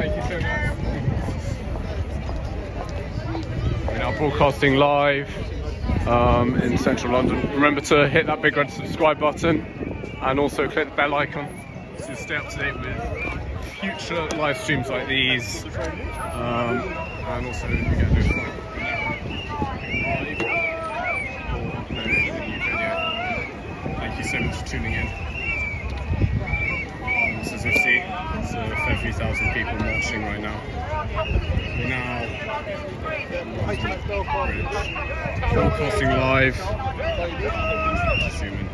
Thank you so much. We're now broadcasting live in central London. Remember to hit that big red subscribe button and also click the bell icon to stay up to date with future live streams like these. And also you get notified live or upload a new video. Thank you so much for tuning in. So as you see, it's a fair few thousand people marching right now. We're now broadcasting live. Zoom in.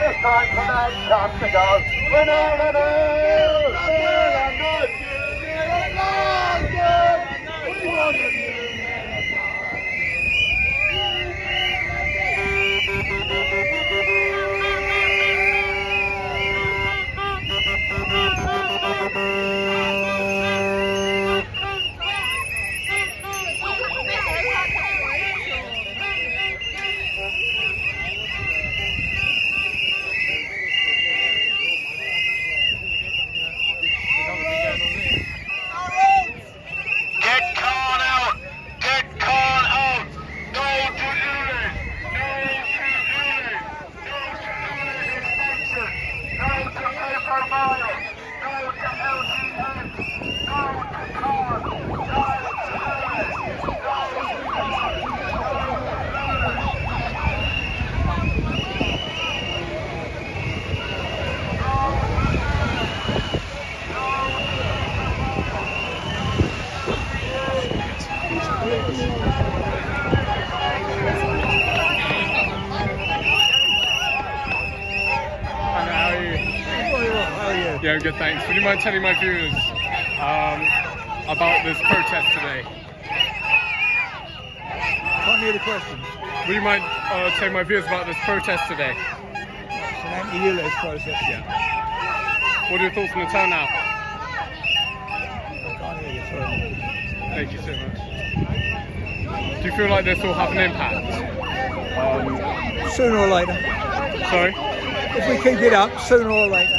It's time for that chance to go. Yeah, good, thanks. Would you mind telling my viewers about this protest today? Can't hear the question. Would you mind telling my viewers about this protest today? It's an anti-ULEZ protest. Yeah. What are your thoughts on the turnout? I can't hear you, sorry. Thank you so much. Do you feel like this will have an impact? Sooner or later. Sorry? If we keep it up, sooner or later.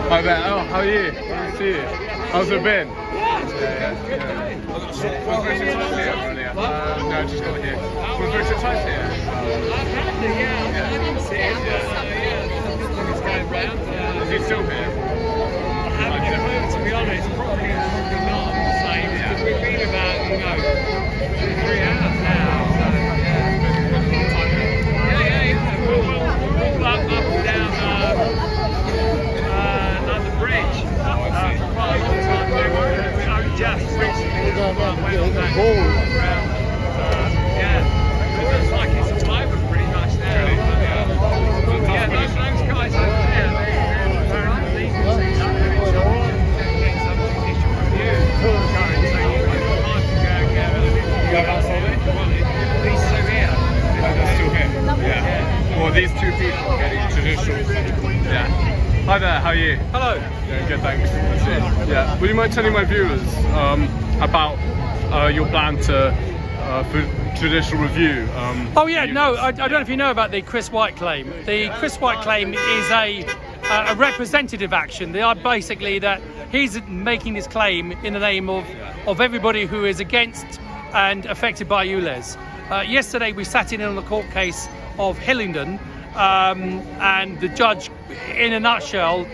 Hi there. Oh, how are you? Nice to see you. How's it been? No, I just got here. Was there some time here? Is he still here? To be honest, probably not the same because we've been about 3 hours now. So, We'll all up and down London Bridge for quite a long time. We only just recently went on that round. It looks like it's all over pretty much now. Yeah, those guys over there, they're very Well, these two people are getting traditional. Yeah. Hi there, how are you? Hello. Yeah, good, thanks. Yeah. Would you mind telling my viewers about your plan to for traditional review? Oh yeah, no, I don't know if you know about the Chris White claim. The Chris White claim is a representative action. They are basically that he's making this claim in the name of everybody who is against and affected by ULEZ. Yesterday we sat in on the court case of Hillingdon, and the judge, in a nutshell,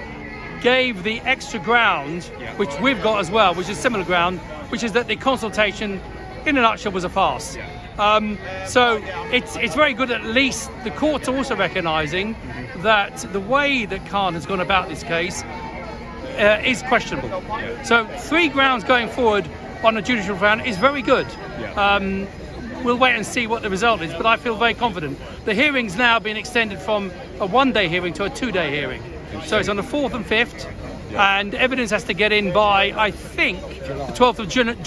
gave the extra ground, which we've got as well, which is similar ground, which is that the consultation, in a nutshell, was a farce. So it's very good. At least the court's also recognising that the way that Khan has gone about this case is questionable. So 3 grounds going forward on a judicial ground is very good. We'll wait and see what the result is, but I feel very confident. The hearing's now been extended from a 1-day hearing to a 2-day hearing. So it's on the 4th and 5th, and evidence has to get in by, I think, the 12th of June and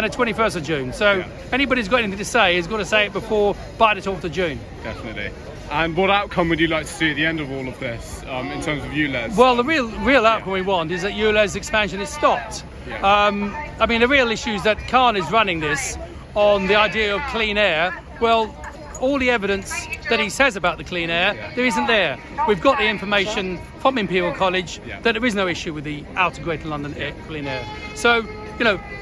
the 21st of June. So anybody who's got anything to say has got to say it by the 12th of June. Definitely. And what outcome would you like to see at the end of all of this, in terms of ULEZ? Well, the real outcome we want is that ULEZ expansion is stopped. I mean, the real issue is that Khan is running this on the idea of clean air. Well, all the evidence that he says about the clean air, there isn't there. We've got the information from Imperial College that there is no issue with the outer Greater London clean air. So,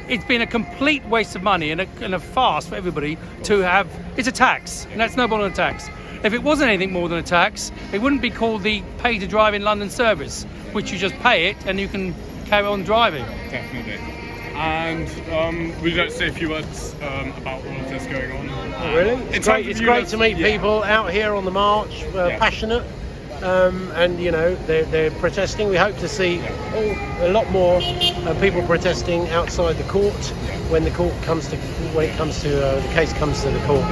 it's been a complete waste of money and a farce for everybody to have. It's a tax, and that's no more than a tax. If it wasn't anything more than a tax, it wouldn't be called the pay to drive in London service, which you just pay it and you can carry on driving. Definitely. And would you like to say a few words about all of this going on? Really? It's great to meet people out here on the march, passionate, and they're protesting. We hope to see a lot more people protesting outside the court when the case comes to the court.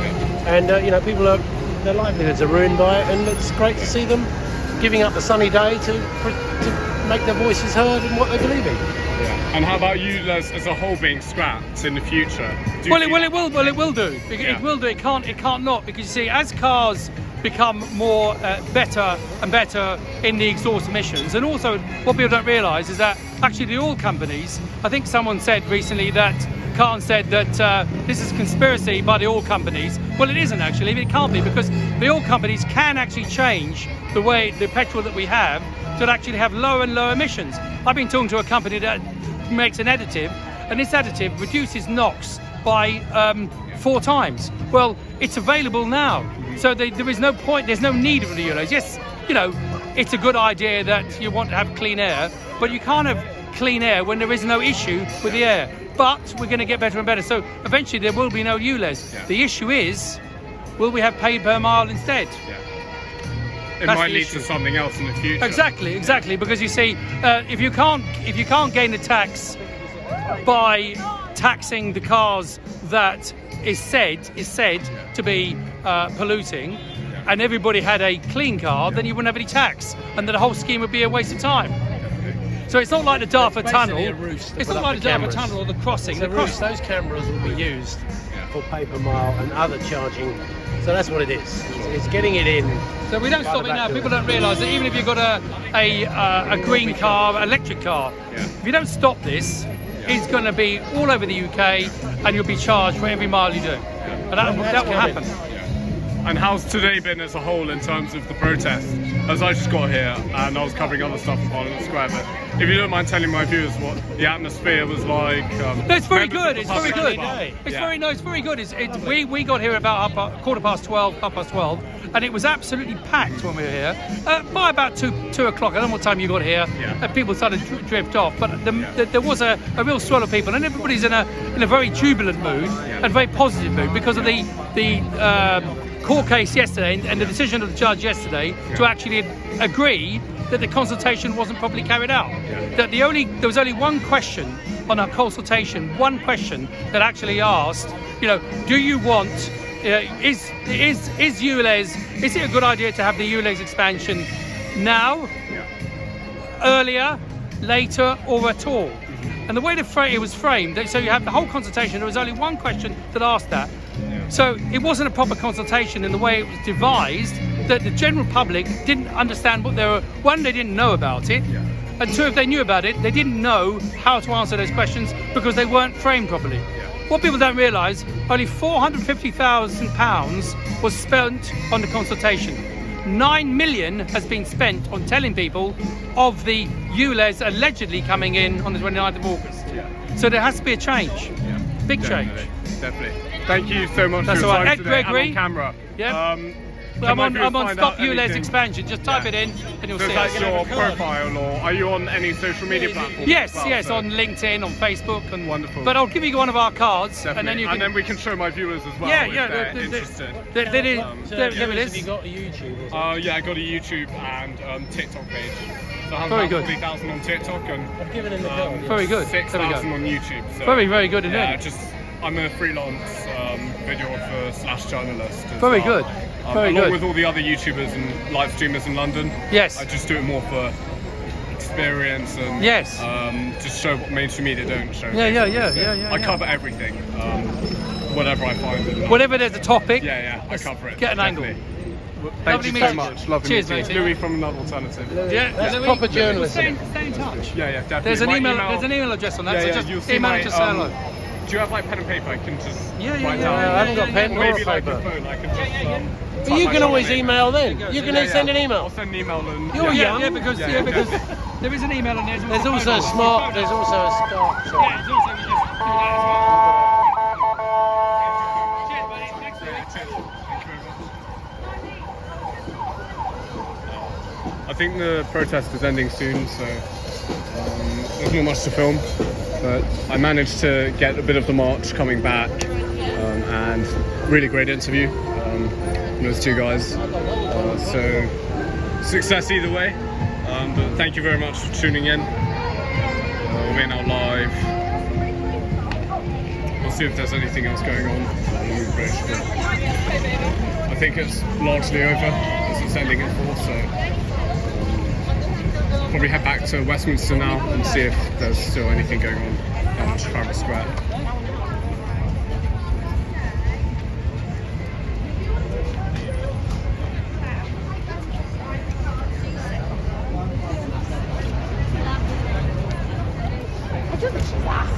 And people their livelihoods are ruined by it, and it's great to see them giving up a sunny day to make their voices heard in what they believe in. And how about ULEZ as a whole being scrapped in the future? It will do. It will do. It can't not, because you see, as cars become more better and better in the exhaust emissions, and also what people don't realise is that actually the oil companies, I think someone said recently that Khan said that this is a conspiracy by the oil companies. Well, it isn't actually. It can't be, because the oil companies can actually change the way the petrol that we have to actually have lower and lower emissions. I've been talking to a company that makes an additive, and this additive reduces NOx by 4 times. Well, it's available now, so there is no point, there's no need for the ULEZ. Yes, it's a good idea that you want to have clean air, but you can't have clean air when there is no issue with the air. But we're going to get better and better, so eventually there will be no ULEZ. The issue is, will we have pay per mile instead? It might lead to something else in the future. Exactly. Because you see, if you can't gain the tax by taxing the cars that is said to be polluting, and everybody had a clean car, then you wouldn't have any tax, and the whole scheme would be a waste of time. So it's not like the Dartford Tunnel. It's not like the Dartford Tunnel or the crossing. Those cameras will be used for pay per mile and other charging. So that's what it is. It's getting it in. So we don't stop it now. People don't realise that even if you've got a green car, electric car, if you don't stop this, it's going to be all over the UK, and you'll be charged for every mile you do. And that will happen. And how's today been as a whole in terms of the protest? as I just got here and I was covering other stuff in Parliament Square. But if you don't mind telling my viewers what the atmosphere was like. No, it's very members of good. the It's very public good. as well. It's Yeah. very nice. Very good. We got here about 12:15, and it was absolutely packed when we were here. By about 2 o'clock, I don't know what time you got here. Yeah. People started to drift off, but there was a real swell of people, and everybody's in a very jubilant mood and very positive mood because of the court case yesterday and the decision of the judge yesterday to actually agree that the consultation wasn't properly carried out. That there was only one question on our consultation, one question that actually asked, do you want, is ULEZ, is it a good idea to have the ULEZ expansion now, earlier, later, or at all? And the way it was framed, so you have the whole consultation, there was only one question that asked that. So it wasn't a proper consultation in the way it was devised, that the general public didn't understand what they were. One, they didn't know about it, and two, if they knew about it, they didn't know how to answer those questions because they weren't framed properly. What people don't realise, only £450,000 was spent on the consultation. 9 million has been spent on telling people of the ULEZ allegedly coming in on the 29th of August. So there has to be a change. Big change. Definitely. Thank you so much That's for all your right. time Ed today. Gregory. I'm on camera. Yeah. Can I'm my on viewers find Stop out ULEZ anything? expansion. Just type it in and you'll So see is that it. your profile, or are you on any social media platform? Yes, as well? yes, So- on LinkedIn, on Facebook, and Wonderful. But I'll give you one of our cards, Definitely. and then you can. we can show my viewers as well. Yeah, if yeah. they're interested. There it is. There it Have is. you got a YouTube? Yeah, I got a YouTube and TikTok page. So I have Very about good. 40,000 on TikTok and I've given him the code. Very good. There we 6,000 go. on YouTube. So Very, very good yeah, indeed. I'm a freelance videographer / journalist. as Very well. good. Very along good. with all the other YouTubers and live streamers in London. Yes. I just do it more for experience and Yes. just show what mainstream media don't show. Yeah, yeah, basically. yeah, So yeah, yeah, I yeah. cover everything. Whatever I find. in life. Whenever there's a topic, Yeah, I cover it. get an angle. definitely. Thank Lovely you meeting so you. much. Lovely Cheers, meeting you. mate. Louis from Another Alternative. Yeah, That's Louis, proper journalism. Stay in touch. Yeah, definitely. There's an My email. There's an email address on that. Yeah, so yeah, just you'll see email my, and just say hello. Do you have like pen and paper? I can just Yeah, yeah, write yeah, down. yeah, I haven't got pen nor Maybe like paper. a phone. I can just. But you can always email then. You can send an I'll email. send an email and. You're young. Yeah, because there is an email on there. There's also a smart. There's also a start. Yeah, it's also we just do that as well. Cheers, buddy. Thanks, Louis. I think the protest is ending soon, so there's not much to film. But I managed to get a bit of the march coming back, and really great interview. Those two guys. So success either way. But thank you very much for tuning in. We're now live. We'll see if there's anything else going on the bridge. But I think it's largely over as it's ending at 4. So probably head back to Westminster now and see if there's still anything going on at Trafalgar Square.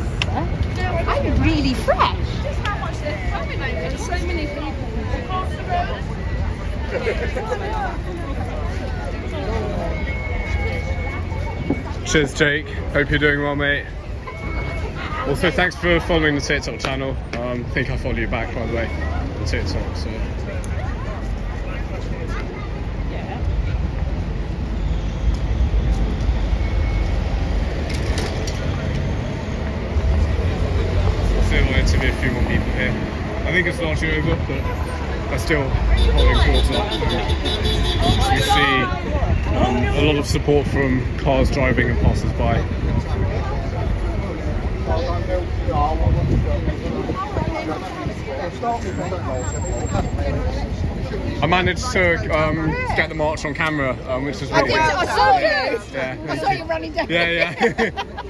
I'm really fresh. Just how much they're coming over. There's so many people. Cheers, Jake. Hope you're doing well, mate. Also, thanks for following the TikTok channel. I think I follow you back, by the way, on TikTok. So. Still want to interview a few more people here. I think it's largely over, but they're still holding cords up. So you see a lot of support from cars driving and passers-by. I managed to get the march on camera, which is really I saw you. yeah, I saw you running down. yeah.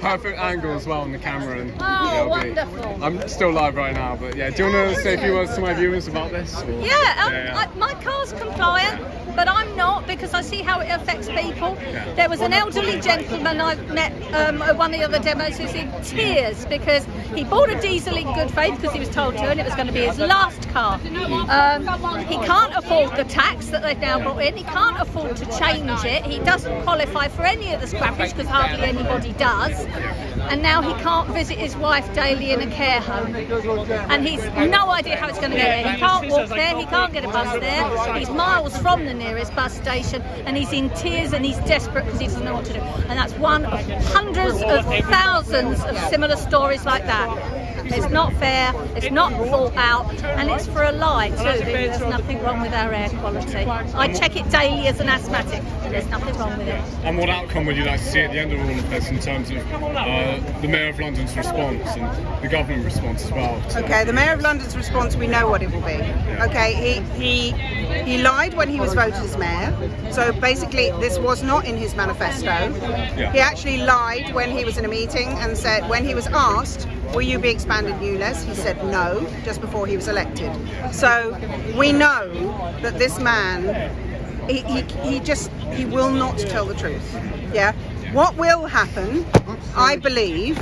Perfect angle as well on the camera. And Oh, it'll be- wonderful. I'm still live right now, but yeah. Do you want to say a few words to my viewers about this? Or? Yeah, my car's compliant. but I'm not, because I see how it affects people. There was an elderly gentleman I met at one of the other demos who's in tears because he bought a diesel in good faith because he was told to, and it was going to be his last car. He can't afford the tax that they've now brought in. He can't afford to change it. He doesn't qualify for any of the scrappage because hardly anybody does. And now he can't visit his wife daily in a care home. And he's no idea how it's going to get there. He can't walk there, he can't get a bus there. He's miles from the nearest bus station, and he's in tears and he's desperate because he doesn't know what to do. And that's one of hundreds of thousands of similar stories like that. It's not fair, it's not thought out, and it's for a lie too. There's nothing wrong with our air quality. I check it daily as an asthmatic, and there's nothing wrong with it. And what outcome would you like to see at the end of all of this in terms of the Mayor of London's response and the government response as well? Okay, the Mayor of London's response, we know what it will be. Okay, he lied when he was voted as mayor. So basically, this was not in his manifesto. He actually lied when he was in a meeting and said, when he was asked, will you be expanding ULEZ? He said no, just before he was elected. So we know that this man, he will not tell the truth. Yeah. What will happen, I believe,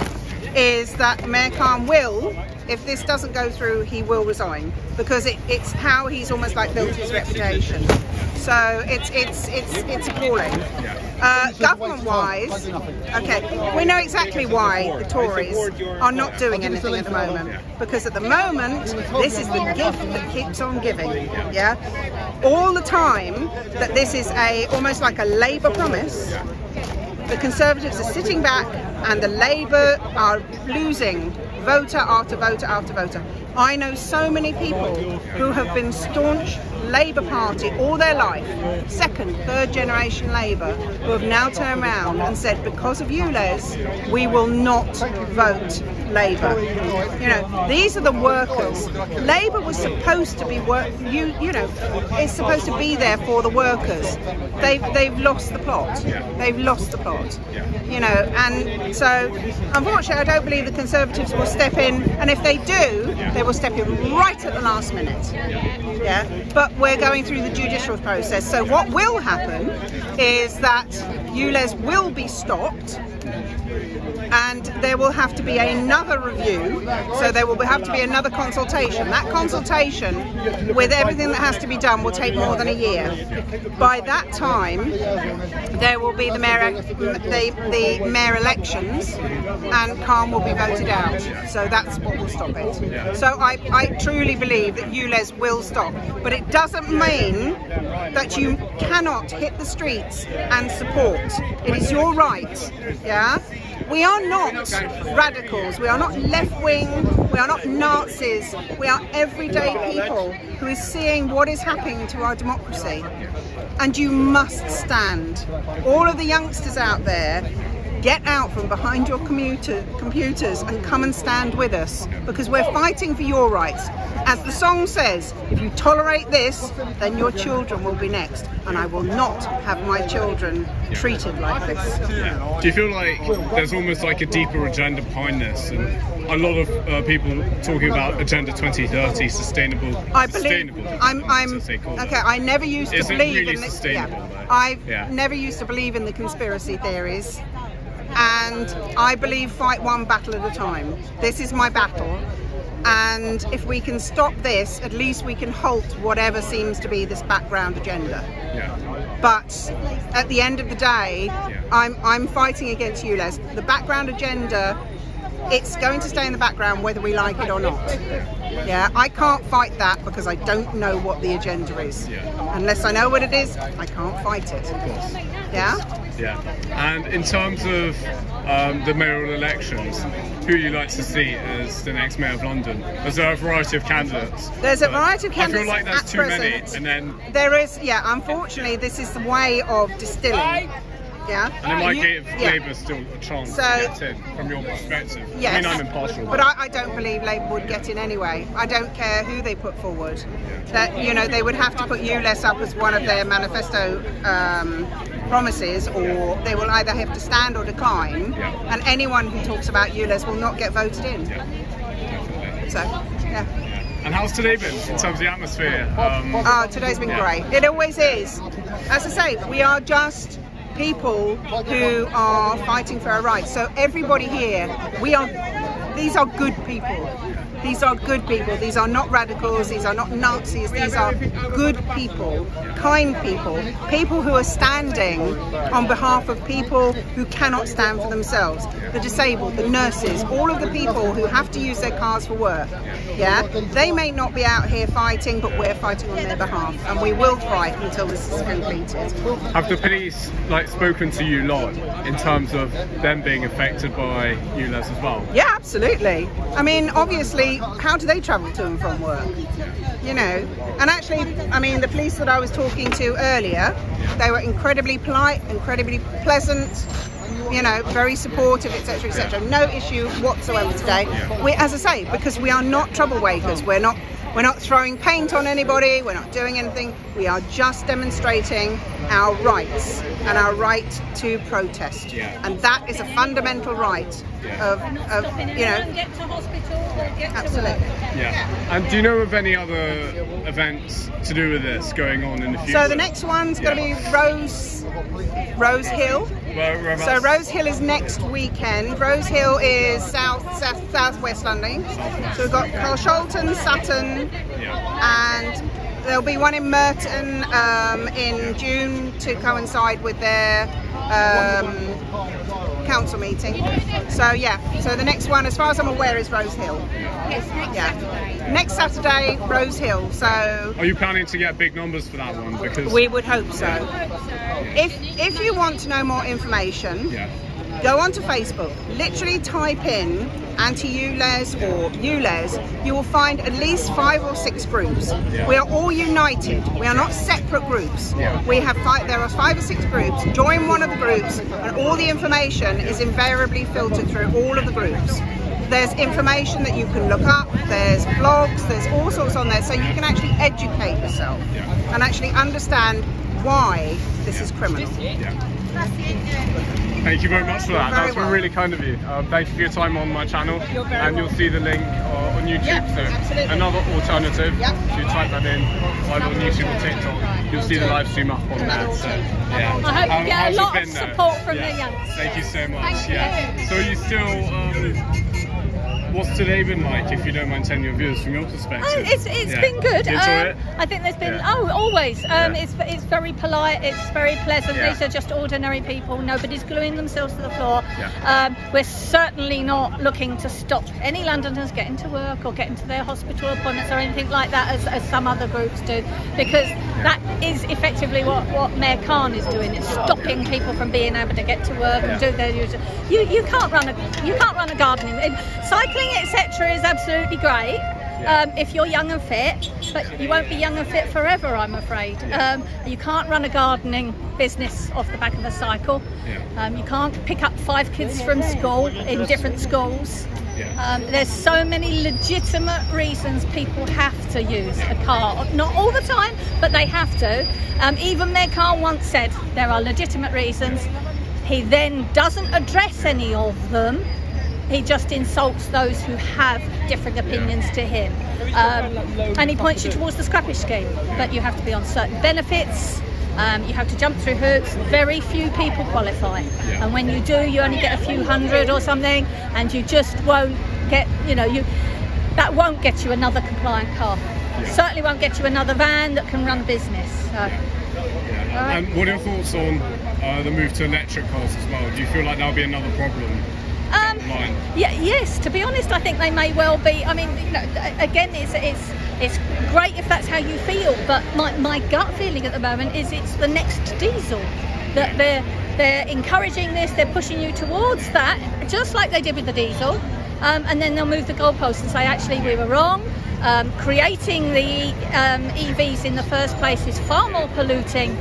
is that Mayor Khan will, if this doesn't go through, he will resign, because it's how he's almost like built his reputation. So it's appalling. Government-wise, okay, we know exactly why the Tories are not doing anything at the moment, because at the moment this is the gift that keeps on giving. Yeah, all the time that this is almost like a Labour promise. The Conservatives are sitting back and the Labour are losing voter after voter after voter. I know so many people who have been staunch Labour Party all their life, second, third generation Labour, who have now turned around and said, because of ULEZ, we will not vote Labour. You know, these are the workers. Labour was supposed to be it's supposed to be there for the workers. They've lost the plot. They've lost the plot. You know, and so unfortunately, I don't believe the Conservatives will step in. And if they do, they will step in right at the last minute. Yeah, but we're going through the judicial process. So what will happen is that ULEZ will be stopped, and there will have to be another review, so there will have to be another consultation. That consultation, with everything that has to be done, will take more than a year. By that time, there will be the mayor elections, and Khan will be voted out. So that's what will stop it. So I truly believe that ULEZ will stop, but it doesn't mean that you cannot hit the streets and support. It is your right, yeah? We are not radicals, we are not left-wing, we are not Nazis, we are everyday people who is seeing what is happening to our democracy. And you must stand. All of the youngsters out there, get out from behind your computers and come and stand with us, because we're fighting for your rights. As the song says, if you tolerate this, then your children will be next, and I will not have my children treated like this. Do you feel like there's almost like a deeper agenda behind this, and a lot of people talking about Agenda 2030, sustainable? I believe. Okay. I never used to believe in this. I never used to believe in the conspiracy theories. And I believe fight one battle at a time. This is my battle, and if we can stop this, at least we can halt whatever seems to be this background agenda. But at the end of the day, I'm fighting against ULEZ. The background agenda, it's going to stay in the background whether we like it or not. Yeah, I can't fight that because I don't know what the agenda is. Unless I know what it is, I can't fight it. Yeah? Yeah. And in terms of the mayoral elections, who you like to see as the next mayor of London? Is there a variety of candidates? There's a variety of candidates. I feel like there's too many. And then there is, unfortunately, this is the way of distilling. Yeah. And it might give Labour still a chance to get in, from your perspective. Yes. I mean, I'm impartial. But I don't believe Labour would get in anyway. I don't care who they put forward. That, they would have to put ULEZ up as one of their manifesto promises, or they will either have to stand or decline. And anyone who talks about ULEZ will not get voted in. So, And how's today been in terms of the atmosphere? Today's been great. It always is. as I say, we are just people who are fighting for our rights. So everybody here, these are good people. These are good people. These are not radicals. These are not Nazis. These are good people, kind people, people who are standing on behalf of people who cannot stand for themselves. The disabled, the nurses, all of the people who have to use their cars for work. Yeah, they may not be out here fighting, but we're fighting on their behalf, and we will fight until this is completed. Have the police spoken to you lot in terms of them being affected by ULEZ as well? Yeah, absolutely. I mean, obviously, how do they travel to and from work? You know, and actually, I mean, the police that I was talking to earlier, they were incredibly polite, incredibly pleasant, you know, very supportive, etc., etc. No issue whatsoever today. We, as I say, because we are not troublemakers. We're not throwing paint on anybody. We're not doing anything. We are just demonstrating our rights and our right to protest. And that is a fundamental right of you know. Get to hospital or get Absolutely. to work. Yeah. And do you know of any other events to do with this going on in the future? So the next one's going to be Rose Hill. So Rose Hill is next weekend. Rose Hill is southwest London. So we've got Carshalton, Sutton, and there'll be one in Merton in June to coincide with their council meeting. So yeah, so the next one, as far as I'm aware, is Rose Hill. Next Saturday, Rose Hill. So are you planning to get big numbers for that one? Because we would hope so. If you want to know more information, go onto Facebook. Literally type in anti-ULEZ or ULEZ. You will find at least 5 or 6 groups. We are all united. We are not separate groups. We have there are 5 or 6 groups. Join one of the groups, and all the information is invariably filtered through all of the groups. There's information that you can look up, there's blogs, there's all sorts on there, so you can actually educate yourself and actually understand why this is criminal. Thank you very much for that. That's been really kind of you. Thank you for your time on my channel, and you'll see the link on YouTube soon. Another alternative, if you type that in, either on YouTube or TikTok, you'll see the live stream up on there. So, yeah. I hope you get a lot of support from the young. Thank you so much. Thank you. So you still, what's today been like, if you don't mind telling your viewers from your perspective? It's been good. You enjoy it? I think there's been always. It's very polite. It's very pleasant. These are just ordinary people. Nobody's gluing themselves to the floor. We're certainly not looking to stop any Londoners getting to work or getting to their hospital appointments or anything like that, as some other groups do, because that is effectively what Mayor Khan is doing. It's stopping people from being able to get to work and do their usual. You can't run a gardening. Cycling, etc., is absolutely great if you're young and fit, but you won't be young and fit forever, I'm afraid. You can't run a gardening business off the back of a cycle. You can't pick up 5 kids from school in different schools. There's so many legitimate reasons people have to use a car. Not all the time, but they have to. Even Mayor Khan once said there are legitimate reasons. He then doesn't address any of them. He just insults those who have different opinions to him. And he points you towards the scrappage scheme. But you have to be on certain benefits. You have to jump through hoops. Very few people qualify. And when you do, you only get a few hundred or something. And you just won't get, that won't get you another compliant car. Certainly won't get you another van that can run business. And what are your thoughts on the move to electric cars as well? Do you feel like that'll be another problem? Yes, to be honest, I think they may well be. I mean, again, it's great if that's how you feel, but my gut feeling at the moment is it's the next diesel. That they're encouraging this, they're pushing you towards that, just like they did with the diesel, and then they'll move the goalposts and say, actually, we were wrong. Creating the EVs in the first place is far more polluting.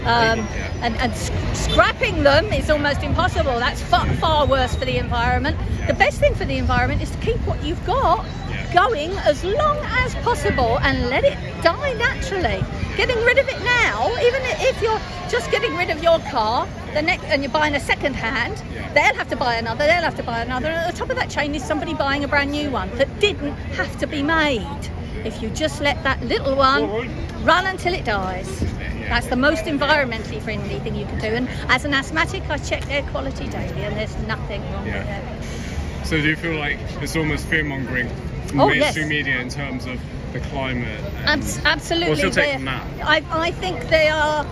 And scrapping them is almost impossible. That's far worse for the environment. The best thing for the environment is to keep what you've got going as long as possible and let it die naturally. Getting rid of it now, even if you're just getting rid of your car, and you're buying a second hand, they'll have to buy another, and at the top of that chain is somebody buying a brand new one that didn't have to be made. If you just let that little one run until it dies. That's the most environmentally friendly thing you can do. And as an asthmatic, I check air quality daily, and there's nothing wrong with it. So do you feel like it's almost fear-mongering from Oh, mainstream yes. media in terms of the climate? And Absolutely. What's your take on that? I think they are.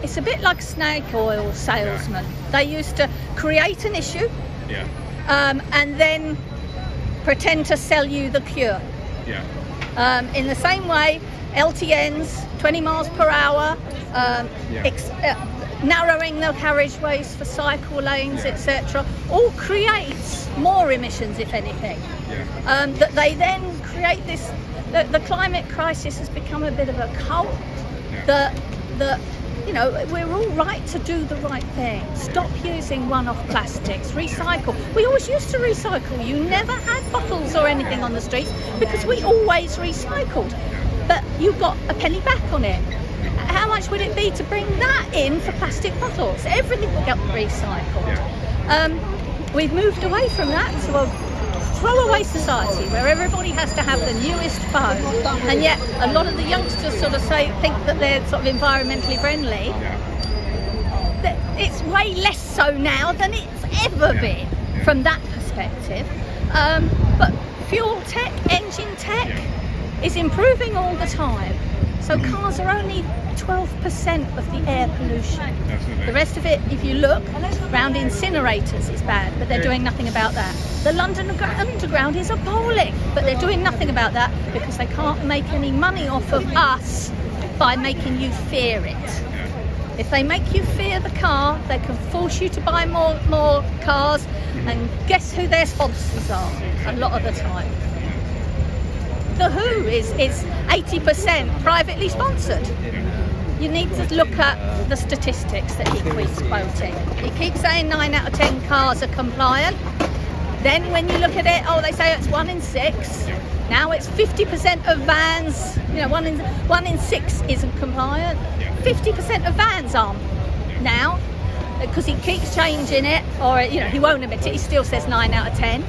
It's a bit like snake oil salesmen. They used to create an issue, Yeah. and then pretend to sell you the cure. Yeah. In the same way, LTNs, 20 miles per hour, narrowing the carriageways for cycle lanes, etc., all creates more emissions, if anything. Yeah. That they then create this. The climate crisis has become a bit of a cult. Yeah. That you know, we're all right to do the right thing. Stop using one-off plastics. Recycle. We always used to recycle. You never had bottles or anything on the streets because we always recycled. But you got a penny back on it. How much would it be to bring that in for plastic bottles? Everything got recycled. We've moved away from that to a throwaway society where everybody has to have the newest phone, and yet a lot of the youngsters sort of think that they're sort of environmentally friendly. It's way less so now than it's ever been from that perspective. But fuel tech, engine tech is improving all the time. So cars are only 12% of the air pollution. Definitely. The rest of it, if you look, around incinerators is bad, but they're doing nothing about that. The London Underground is appalling, but they're doing nothing about that because they can't make any money off of us by making you fear it. If they make you fear the car, they can force you to buy more cars, and guess who their sponsors are a lot of the time? The WHO is 80% privately sponsored. You need to look at the statistics that he keeps quoting. He keeps saying 9 out of 10 cars are compliant. Then when you look at it, they say it's 1 in 6. Now it's 50% of vans, 1 in 6 isn't compliant. 50% of vans aren't now, because he keeps changing it, or he won't admit it. He still says 9 out of 10.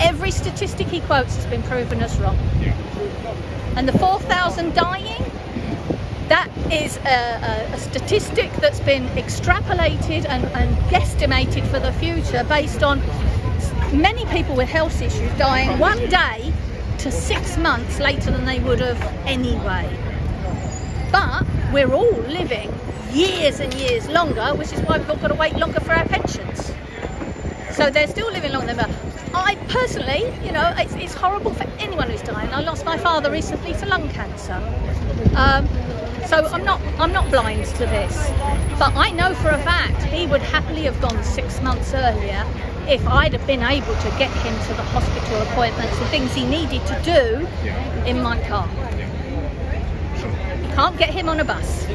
Every statistic he quotes has been proven as wrong. And the 4,000 dying, that is a statistic that's been extrapolated and guesstimated for the future based on many people with health issues dying 1 day to 6 months later than they would have anyway. But we're all living years and years longer, which is why we've all got to wait longer for our pensions. So they're still living longer than us. I personally, it's horrible for anyone who's dying. I lost my father recently to lung cancer. So I'm not blind to this, but I know for a fact he would happily have gone 6 months earlier if I'd have been able to get him to the hospital appointments and things he needed to do in my car. You can't get him on a bus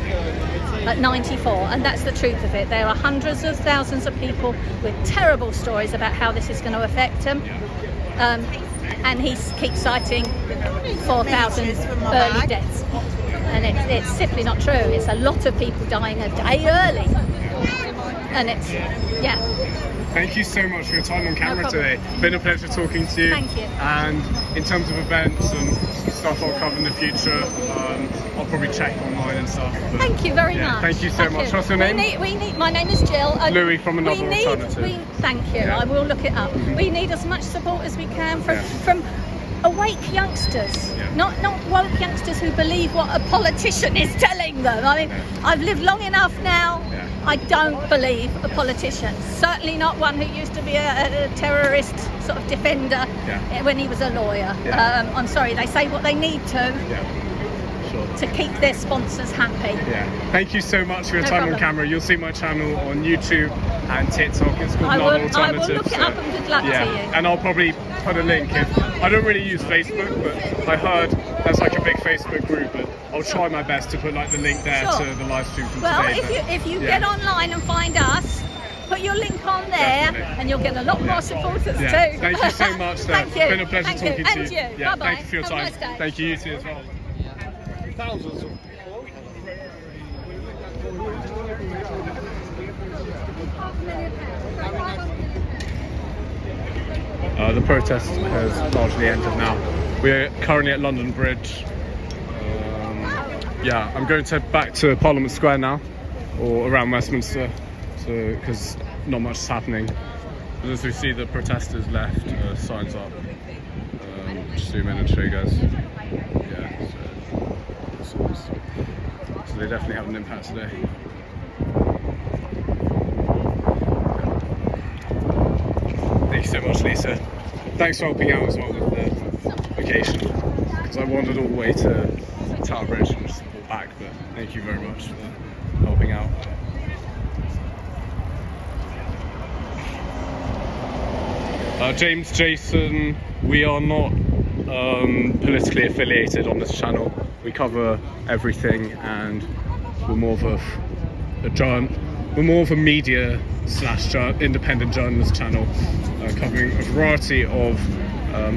at 94, and that's the truth of it. There are hundreds of thousands of people with terrible stories about how this is going to affect them, and he keeps citing 4,000 early deaths, and it's simply not true. It's a lot of people dying a day early, and it's Thank you so much for your time on camera today. Been a pleasure talking to you. Thank you. And in terms of events and stuff I'll cover in the future, I'll probably check online and stuff. But thank you very much. Thank you so much. What's your name? My name is Jill. Louis from Another Alternative. Thank you. Yeah. I will look it up. We need as much support as we can from awake youngsters, not woke youngsters who believe what a politician is telling them. I mean, I've lived long enough now. I don't believe a politician. Certainly not one who used to be a terrorist sort of defender when he was a lawyer. I'm sorry, they say what they need to keep their sponsors happy. Thank you so much for your No time problem. on camera. You'll see my channel on YouTube and TikTok. It's called I Another will Alternative. look it up, and good luck to you. And I'll probably put a link. I don't really use Facebook, but I heard there's like a big Facebook group, but I'll try my best to put like the link there to the live stream from today. If you get online and find us, put your link on there, and you'll get a lot more supporters too. Thank you so much. Thank you. It's been a pleasure Thank talking you. to you. And you. Bye-bye. Thank you for your Have a time. nice day. Thank you, you too as well. Thousands of The protest has largely ended now. We're currently at London Bridge. yeah, I'm going to head back to Parliament Square now, or around Westminster, so because not much is happening. But as we see, the protesters left, signs up. Just zoom in and show you guys. Yeah, so they definitely have an impact today. Thank you so much, Lisa. Thanks for helping out as well with the vacation, because I wandered all the way to Tower Bridge and just walked back, but thank you very much for helping out. James, Jason, we are not politically affiliated on this channel. We cover everything, and we're more of a media / independent journalist channel, covering a variety of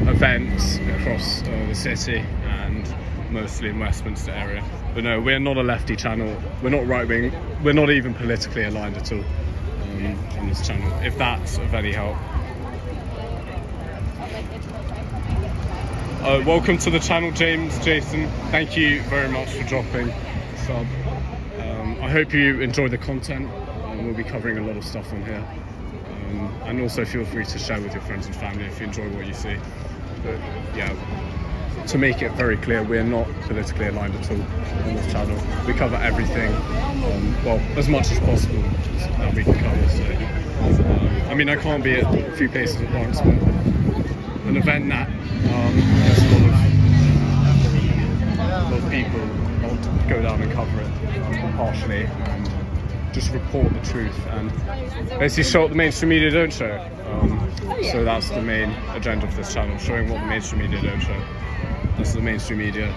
events across the city and mostly in Westminster area. But no, we're not a lefty channel. We're not right wing. We're not even politically aligned at all on this channel, if that's of any help. Welcome to the channel, James, Jason. Thank you very much for dropping a sub. I hope you enjoy the content. We'll be covering a lot of stuff on here. And also feel free to share with your friends and family if you enjoy what you see. But yeah, to make it very clear, we're not politically aligned at all on this channel. We cover everything, well, as much as possible that we can cover. So, I mean, I can't be at a few places at once, but an event that there's a lot of people, I'll go down and cover it impartially and just report the truth and basically show what the mainstream media don't show. So that's the main agenda of this channel, showing what the mainstream media don't show. This is the mainstream media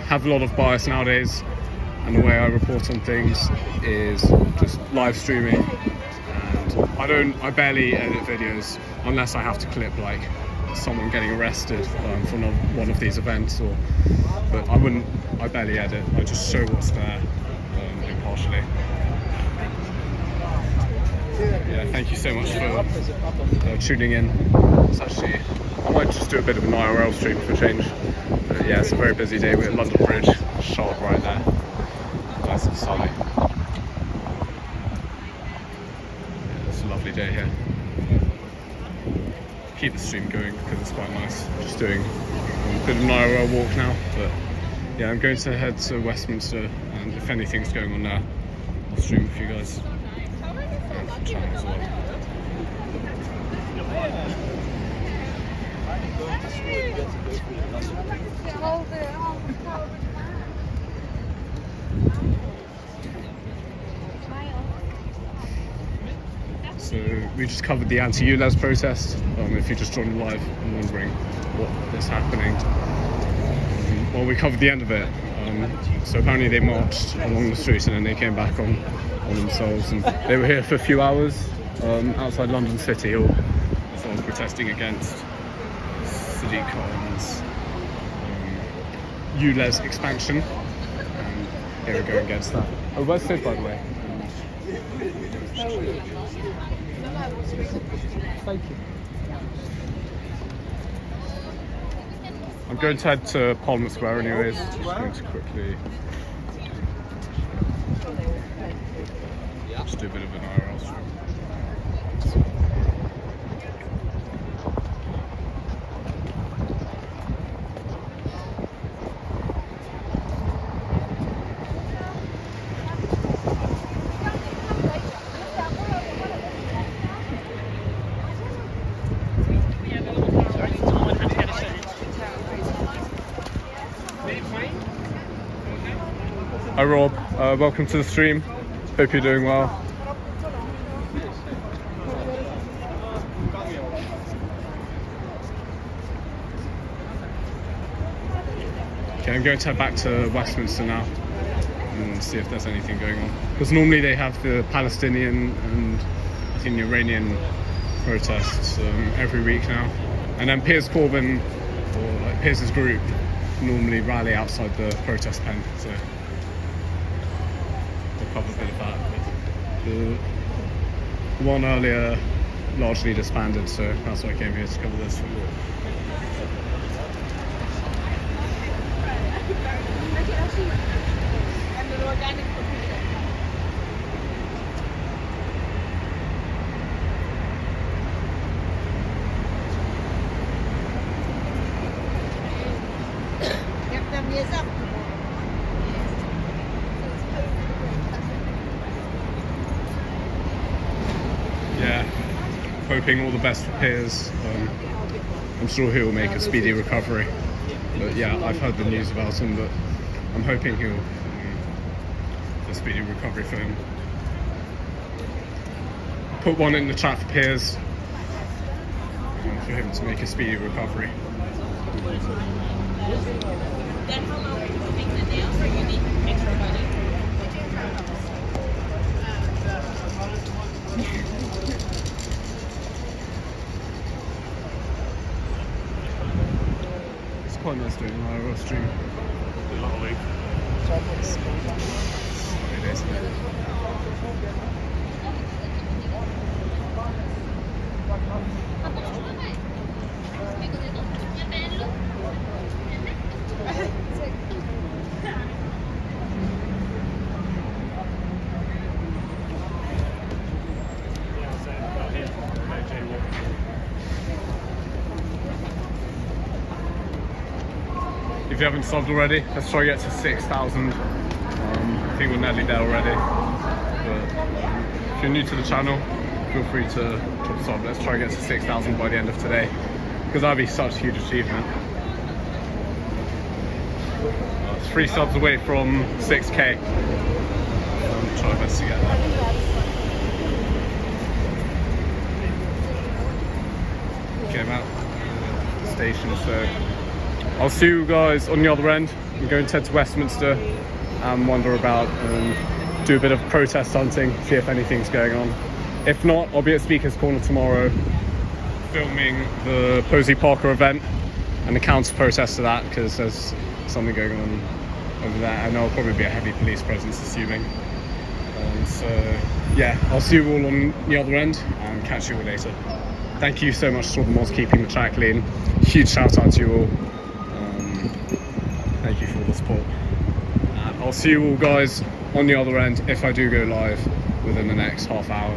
have a lot of bias nowadays, and the way I report on things is just live streaming. I barely edit videos unless I have to clip like someone getting arrested from one of these events, but I barely edit. I just show what's there impartially. Yeah, thank you so much for tuning in. I might just do a bit of an IRL stream for change. But yeah, it's a very busy day. We're at London Bridge, sharp right there. Nice and sunny. Lovely day here. Keep the stream going because it's quite nice. Just doing a bit of an IRL walk now, but yeah, I'm going to head to Westminster, and if anything's going on there, I'll stream for you guys and for the channel as well. So we just covered the anti-ULEZ protest. If you just joined live and wondering what is happening, well, we covered the end of it. So apparently they marched along the street and then they came back on themselves, and they were here for a few hours outside London City Hall, protesting against Sadiq Khan's ULEZ expansion. And here we go against that. Oh, where's Sid, by the way? Thank you. I'm going to head to Parliament Square anyways. Just going to quickly just do a bit of an IRL stream. Hi Rob, welcome to the stream. Hope you're doing well. Okay, I'm going to head back to Westminster now and see if there's anything going on. Because normally they have the Palestinian and I think the Iranian protests every week now. And then Piers Corbyn, or like Piers' group, normally rally outside the protest pen. So a bit of that. The one earlier largely disbanded, so that's why I came here to cover this. Yeah, hoping all the best for Piers. I'm sure he'll make a speedy recovery. But yeah, I've heard the news about him, but I'm hoping he'll a speedy recovery for him. Put one in the chat for Piers, for him to make a speedy recovery. It's quite nice doing an IRL stream. A lot of league. It is, isn't it? If you haven't subbed already, let's try to get to 6,000. I think we're nearly there already. But if you're new to the channel, feel free to drop a sub. Let's try to get to 6,000 by the end of today, because that'd be such a huge achievement. 3 subs away from 6k. Try our best to get there. Okay, I'm at the station, so I'll see you guys on the other end. I'm going to head to Westminster and wander about and do a bit of protest hunting, see if anything's going on. If not, I'll be at Speaker's Corner tomorrow filming the Posey Parker event and the counter protest to that, because there's something going on over there, and there'll probably be a heavy police presence, assuming. So yeah, I'll see you all on the other end and catch you all later. Thank you so much to all the mods keeping the track clean. Huge shout out to you all. Thank you for all the support. And I'll see you all guys on the other end if I do go live within the next half hour.